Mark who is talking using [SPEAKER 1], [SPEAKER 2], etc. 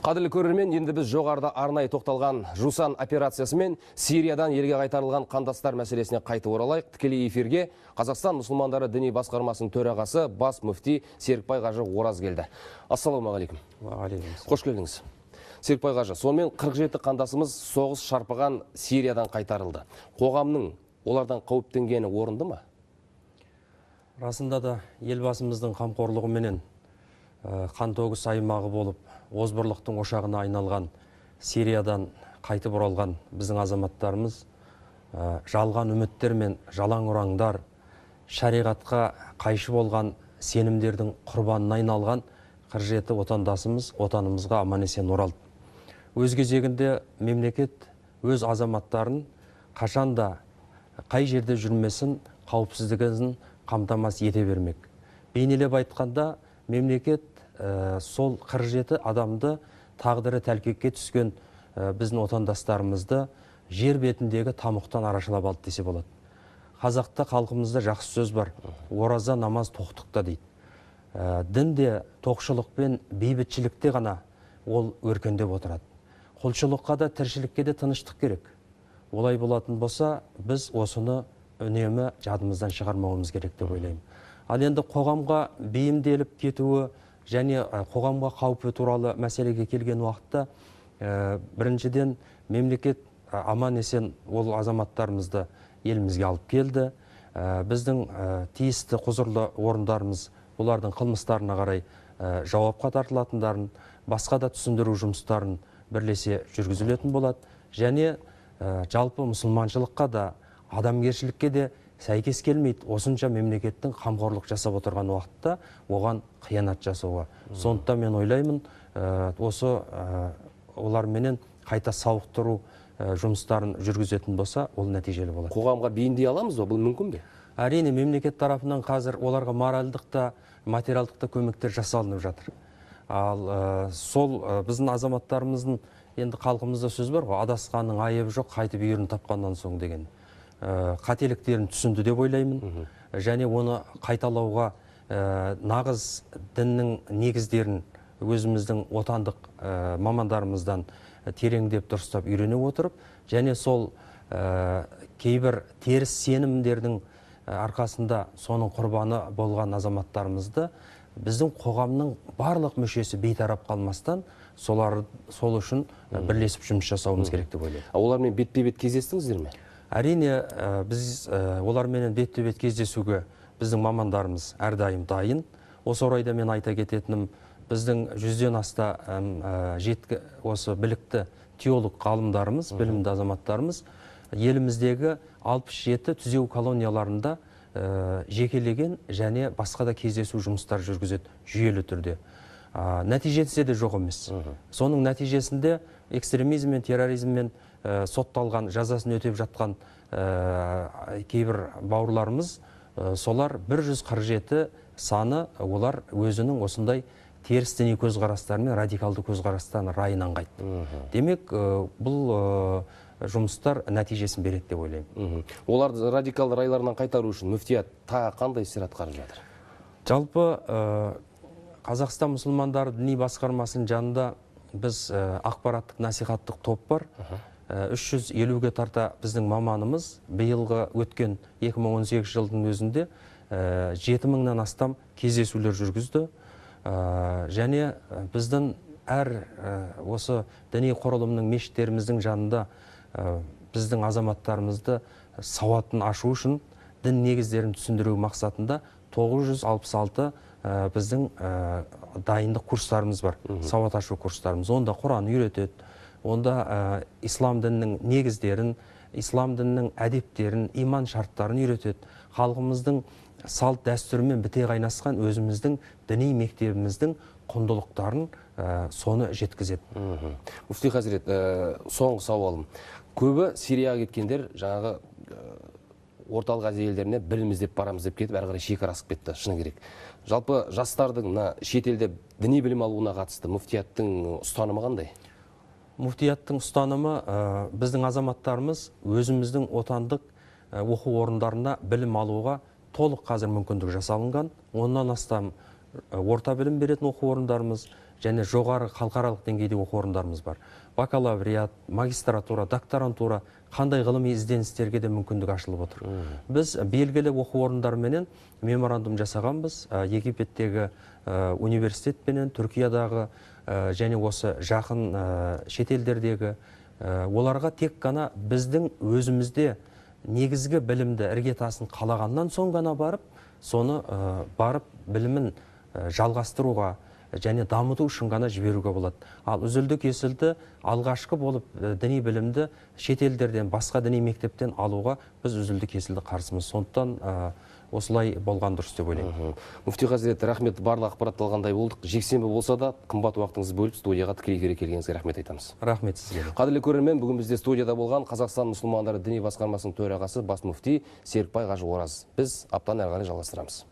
[SPEAKER 1] Қадірлі көрермен, енді біз жоғарыда арнайы тоқталған Жусан операциясы мен Сириядан елге қайтарылған қандастар мәселесіне қайтып оралайық. Тікелей эфирге Қазақстан мұсылмандары діни басқармасының төрағасы бас мүфти Серікбай Қажы Ораз келді. Ассалаумағалейкум. Қош келдіңіз. Серікбай Қажы, сонымен 47 қандасымыз соғыс шарпыған Сириядан қайтарылды. Қоғамның олардан қауіптенгені орынды ма?
[SPEAKER 2] Расында да елбасымыздың қамқорлығыменен қантөгіс аймағы болып, озбырлықтың ошағына айналған Сириядан қайтып оралған біздің азаматтарымыз жалған үміттер мен жалаң ұраңдар, шариғатқа қайшы болған сенімдердің құрбанына айналған 47 отандасымыз отанымызға аман-есен оралды. Өз кезегінде мемлекет өз азаматтарын қашанда қай жерде жүрмесін қауіпсіздігін қамтамасыз ете бермек. Бейнелеп айтқанда, мемлекет сол 47 адамды тағдыры тәлкекке түскен біздің отандастарымызды жер бетіндегі тамұқтан арашалап алды десе болады. Қазақта халқымызда жақсы сөз бар: ораза, намаз тоқтықта дейді. Дінде тоқшылықпен бейбітшілікте ғана ол өркендеп отырады. Құлшылыққа да, тіршілікке де тыныштық керек. Олай болатын болса, біз осыны үнемі жадымыздан шығармауымыз керек деп ойлаймын. Ал енді қоғамға бейімделіп кетуі және қоғамға қаупі туралы мәселеге келген уақытта, біріншіден мемлекет аман-есен ол азаматтарымызды елімізге алып келді. Біздің тиісті құзырлы орындарымыз бұлардың қылмыстарына қарай жауапқа тартылатындарын, басқа да түсіндіру жұмыстарын бірлесе жүргізілетін болады. Және жалпы мұсылманшылыққа да, адамгершілікке де сәйкес келмейді осынша мемлекеттің қамқорлық жасап отырған уақытта оған қиянат жасауға. Сондықтан мен ойлаймын, осы оларменен қайта сауықтыру жұмыстарын жүргізетін болса, ол нәтижелі болады.
[SPEAKER 1] Қоғамға бейімдей аламыз ба? Бұл мүмкін бе?
[SPEAKER 2] Әрине, мемлекет тарапынан қазір оларға моральдық та, материалдық та көмектер жасалынып жатыр. Ал сол біздің азаматтарымыздың, енді халқымызда сөз бар ғой, адасқанның айыбы жоқ, қайтып үйірін тапқаннан соң деген. Қателіктерін түсінді деп ойлаймын. Және оны қайталауға нағыз діннің негіздерін өзіміздің отандық мамандарымыздан тереңдеп дұрыстап үйрене отырып, және сол кейбір теріс сенімдердің арқасында соның құрбаны болған азаматтарымызды біздің қоғамның барлық мүшесі бейтарап қалмастан сол үшін бірлесіп жұмыс жасауымыз керек деп ойлаймын.
[SPEAKER 1] Олармен бетпе-бет кездестіңіздер ме?
[SPEAKER 2] Әрине, біз олармен бетпе-бет кездесуге біздің мамандарымыз әрдайым дайын. Осы орайда мен айта кететінім, біздің 100-ден аста осы білікті теолог ғалымдарымыз, білімді азаматтарымыз еліміздегі 67 түзеу колонияларында жекелеген және басқа да кездесу жұмыстар жүргізеді жүйелі түрде. Нәтижесі де жоқ емес. Соның нәтижесінде экстремизм мен терроризммен сотталған, жазасын өтеп жатқан кейбір бауырларымыз, солар 147 саны, олар өзінің осындай теріс діни көзқарастары мен радикалды көзқарастарын райынан қайтты. Демек, бұл жұмыстар нәтижесін береді деп ойлаймын.
[SPEAKER 1] Оларды радикалды райларынан қайтару үшін мүфтият тағы қандай істер атқарып жатыр?
[SPEAKER 2] Жалпы Қазақстан мұсылмандары діни басқармасының жанында біз ақпараттық насихаттық топ бар. 350-ге тарта біздің маманымыз биылғы өткен 2018 жылдың өзінде 7000-нан астам кездесулер жүргізді. Және біздің әр осы діни құрылымның, мешіттеріміздің жанында біздің азаматтарымызды сауатын ашу үшін, дін негіздерін түсіндіру мақсатында 966 біздің дайындық курстарымыз бар, сауат ашу курстарымыз. Онда Құран үйретеді, онда ислам дінінің негіздерін, ислам дінінің әдептерін, иман шарттарын үйретеді. Халқымыздың салт дәстүрімен біте қайнасқан өзіміздің діни мектебіміздің құндылықтарын соны жеткізеді.
[SPEAKER 1] Мүфти Хазірет, соңғы сауалым. Көбі Сирияға кеткендер жаңағы орталық Азия елдеріне білім іздеп барамыз деп кетіп, әрі қарай шекара асып кетті, шыны керек. Жалпы жастардың шетелде діни білім алуына қатысты мүфтияттың ұстанымы қандай?
[SPEAKER 2] Мүфтияттың ұстанымы, біздің азаматтарымыз өзіміздің отандық оқу орындарына білім алуға толық қазір мүмкіндік жасалынған. Оннан астам орта білім беретін оқу орындарымыз және жоғары халықаралық деңгейде оқу орындарымыз бар. Бакалавриат, магистратура, докторантура, қандай ғылыми ізденістерге де мүмкіндік ашылып отыр. Біз белгілі оқу орындарменен меморандум жасағанбыз. Египеттегі университетпенен, Түркиядағы және осы жақын шетелдердегі оларға тек қана біздің өзімізде негізгі білімді іргетасын қалағаннан соң ғана барып, соны барып білімін жалғастыруға және дамыту үшін ғана жіберуге болады. Ал үзілді кесілді алғашқы болып діни білімді шетелдерден, басқа діни мектептен алуға біз үзілді кесілді қарсымыз. Сондықтан осылай болған дұрыс деп ойлаймын.
[SPEAKER 1] Мүфти Хазірет, рахмет, барлық ақпаратты алғандай болдық. Жексенбі болса да қымбат уақытыңызды бөліп студияға тікелей эфирге келгеніңізге рахмет айтамыз.
[SPEAKER 2] Рахмет сізге.
[SPEAKER 1] Қадірлі көрермен, бүгін бізде студияда болған Қазақстан мұсылмандары діни басқармасының төрағасы бас мүфти Серікбай Қажы Ораз. Біз аптаны әрі қарай жалғастырамыз.